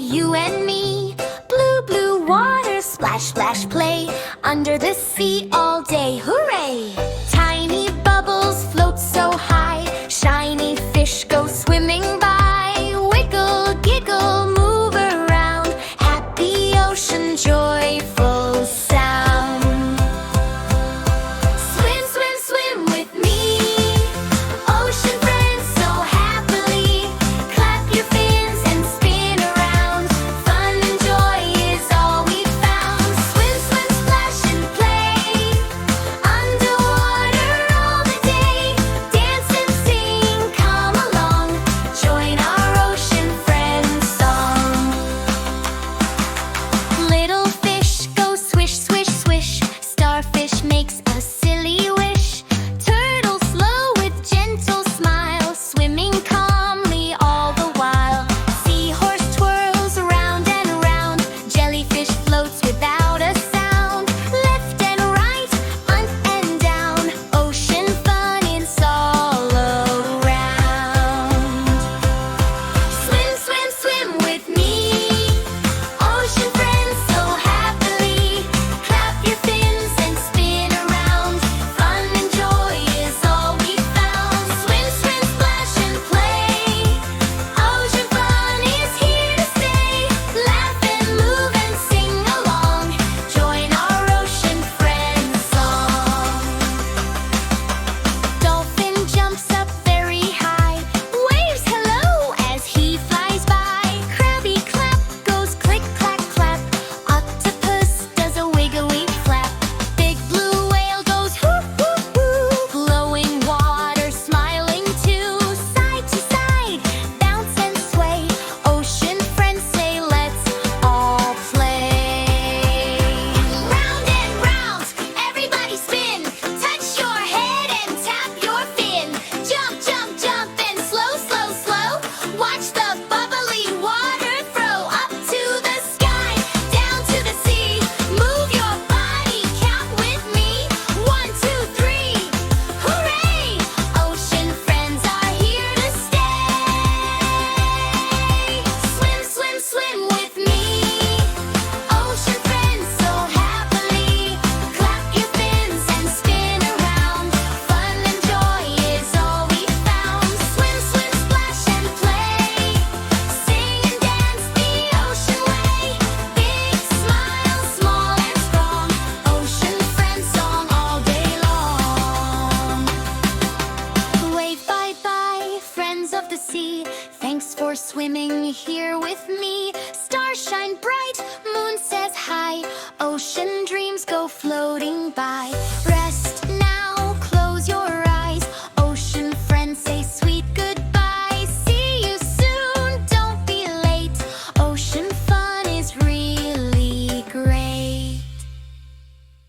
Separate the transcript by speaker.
Speaker 1: you and me. Blue, blue water, splash, splash, play. Under the sea all day, hooray! Tiny bubbles float so high. Shiny fish go swimming by. Wiggle, giggle, move around. Happy ocean, joyful sound. Swim, swim, swim with me. Ocean friends so happily. Clap your fins and spin around. Fun and joy is all we found. Swim, swim, splash and play. Underwater all the day. Dance and sing, come along. Join our ocean friends song. Little fish go swish, swish, swish. Starfish makes a silly wish. Turtle slow with gentle smile. Swimming calmly all the while. Seahorse twirls around and around. Jellyfish floats without a sound. Left and right, up and down. Ocean fun is all around. Swim, swim, swim with me. Ocean friends so happily. Clap your fins and spin around. Fun and joy is all we found. Swim, swim, splash and play. Ocean fun is here to stay. Laugh and move and sing along. Join our ocean friends song. Dolphin jumps up very high. Waves hello as he flies by. Crabby clap goes click, clack, clap. Octopus does a wiggly flap. Big blue whale goes hoo, hoo, hoo. Glowing water smiling too. Side to side, bounce and sway. Ocean friends say let's all play. Round and round, everybody spin. Touch your head and tap your fin. Jump, jump, jump and slow, slow, slow. Watch the bubbly water throw. Up to the sky, down to the sea. Move your body, count with me. 1, 2, 3, hooray! Ocean friends are here to stay. Swim, swim, swim with me. Ocean friends so happily. Clap your fins and spin around. Fun and joy is all we found. Swim, swim, splash and play. Sing and dance the ocean way. Big smile, small and strong. Ocean friends song all day long. Wave bye bye, friends of the sea. Thanks for swimming here with me. Stars shine bright